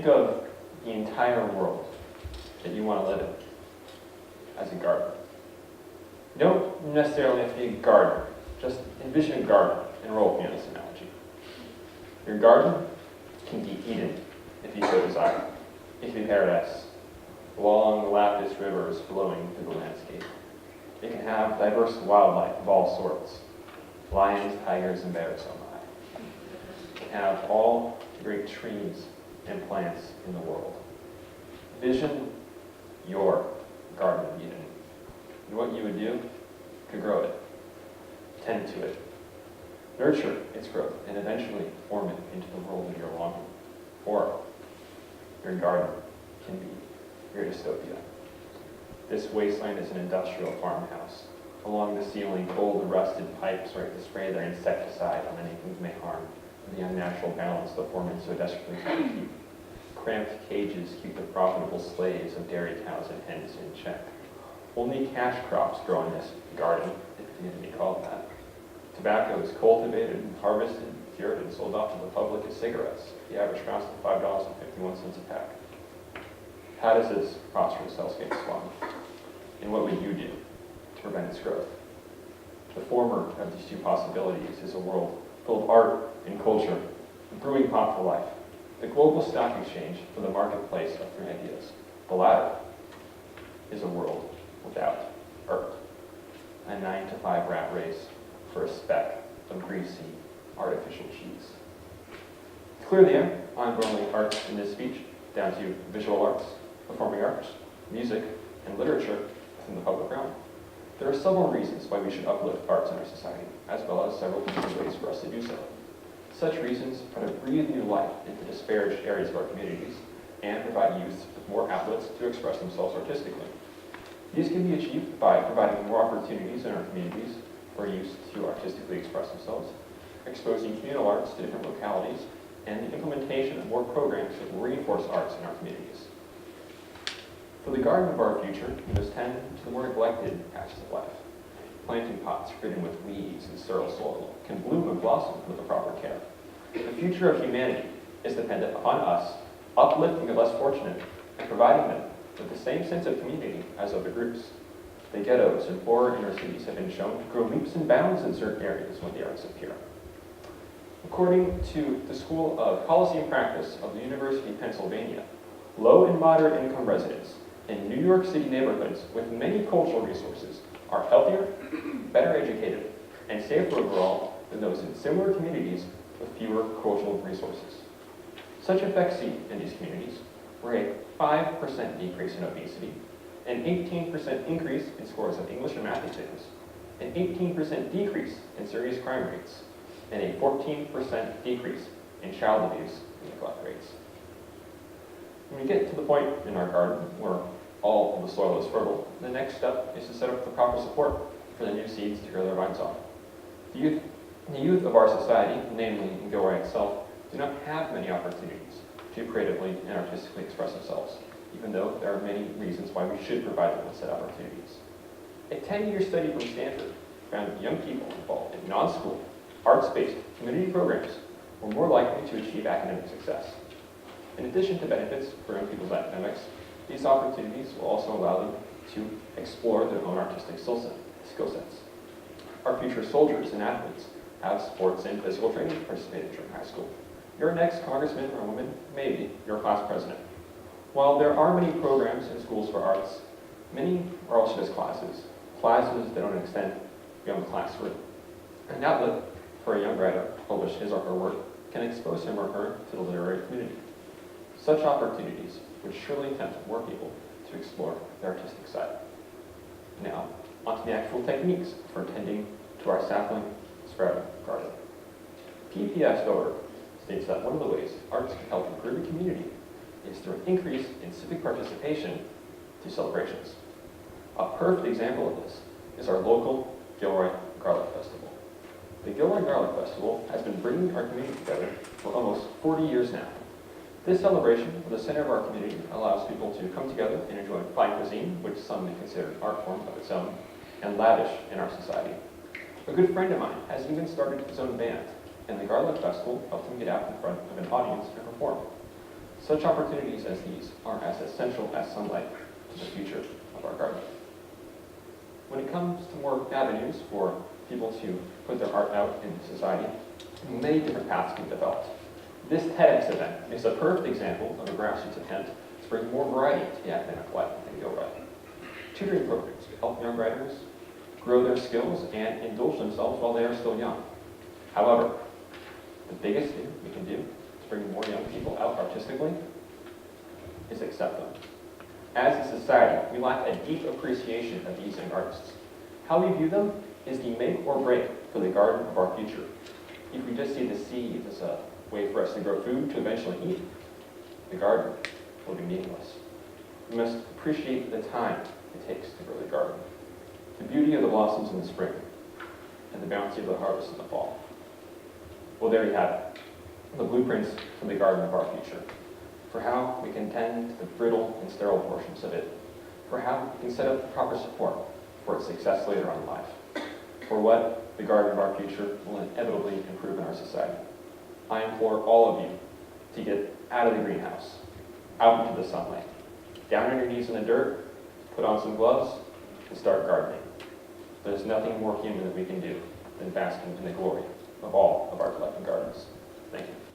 think of the entire world that you want to live in as a garden. You don't necessarily have to be a gardener. Just envision a garden and roll with me on this analogy. Your garden can be Eden, if you so desire. It can be paradise. Long lapis rivers flowing through the landscape. It can have diverse wildlife of all sorts. Lions, tigers, and bears, oh my. It can have all the great trees and plants in the world. Vision your Garden of Eden. And what you would do to grow it, tend to it, nurture its growth, and eventually form it into the world that you're longing for. Your garden can be your dystopia. This wasteland is an industrial farmhouse. Along the ceiling, gold-rusted pipes ready to spray their insecticide on anything that may harm the unnatural balance the foremen so desperately try to keep. Cramped cages keep the profitable slaves of dairy cows and hens in check. Only cash crops grow in this garden, if it can be called that. Tobacco is cultivated, harvested, cured, and sold off to the public as cigarettes. The average cost of $5.51 a pack. How does this prosperous hellscape swung? And what would you do to prevent its growth? The former of these two possibilities is a world full of art and culture, a brewing pot for life, the global stock exchange for the marketplace of free ideas. The latter is a world without art, a 9-to-5 rat race for a speck of greasy, artificial cheese. To clear the air, I'm rolling arts in this speech down to visual arts, performing arts, music, and literature within the public realm. There are several reasons why we should uplift arts in our society, as well as several easy ways for us to do so. Such reasons are to breathe new life into disparaged areas of our communities and provide youth with more outlets to express themselves artistically. These can be achieved by providing more opportunities in our communities for youth to artistically express themselves, exposing communal arts to different localities, and the implementation of more programs that will reinforce arts in our communities. For the garden of our future, we must tend to the more neglected patches of life. Planting pots ridden with weeds and sterile soil can bloom and blossom with the proper care. The future of humanity is dependent upon us uplifting the less fortunate and providing them with the same sense of community as other groups. The ghettos and poorer inner cities have been shown to grow leaps and bounds in certain areas when the arts appear. According to the School of Policy and Practice of the University of Pennsylvania, low and moderate income residents in New York City neighborhoods with many cultural resources are healthier, better educated, and safer overall than those in similar communities with fewer cultural resources. Such effects seen in these communities were a 5% decrease in obesity, an 18% increase in scores of English and math exams, an 18% decrease in serious crime rates, and a 14% decrease in child abuse and neglect rates. When we get to the point in our garden where all of the soil is fertile, the next step is to set up the proper support for the new seeds to grow their vines on. The youth of our society, namely in Gilroy itself, do not have many opportunities to creatively and artistically express themselves, even though there are many reasons why we should provide them with said opportunities. A 10-year study from Stanford found that young people involved in non-school, arts-based community programs were more likely to achieve academic success. In addition to benefits for young people's academics, these opportunities will also allow them to explore their own artistic skill sets. Our future soldiers and athletes have sports and physical training participated during high school. Your next congressman or woman may be your class president. While there are many programs in schools for arts, many are also just classes that don't extend beyond the classroom. An outlet for a young writer to publish his or her work can expose him or her to the literary community. Such opportunities would surely tempt more people to explore their artistic side. Now, onto the actual techniques for tending to our sapling sprouting garden. PPS.org states that one of the ways arts can help improve a community is through an increase in civic participation through celebrations. A perfect example of this is our local Gilroy Garlic Festival. The Gilroy Garlic Festival has been bringing our community together for almost 40 years now. This celebration at the center of our community allows people to come together and enjoy fine cuisine, which some may consider an art form of its own, and lavish in our society. A good friend of mine has even started his own band, and the Garlic Festival helped him get out in front of an audience and perform. Such opportunities as these are as essential as sunlight to the future of our garden. When it comes to more avenues for people to put their art out in society, many different paths can be developed. This TEDx event is a perfect example of a grassroots attempt to bring more variety to the academic life in Gilroy. Tutoring programs to help young writers grow their skills and indulge themselves while they are still young. However, the biggest thing we can do to bring more young people out artistically is accept them. As a society, we lack a deep appreciation of these young artists. How we view them is the make or break for the garden of our future. If we just see the seed as a way for us to grow food to eventually eat, the garden will be meaningless. We must appreciate the time it takes to grow the garden, the beauty of the blossoms in the spring, and the bounty of the harvest in the fall. Well, there you have it, the blueprints for the garden of our future, for how we can tend to the brittle and sterile portions of it, for how we can set up the proper support for its success later on in life, for what the garden of our future will inevitably improve in our society. I implore all of you to get out of the greenhouse, out into the sunlight, down on your knees in the dirt, put on some gloves, and start gardening. There's nothing more human that we can do than basking in the glory of all of our collective gardens. Thank you.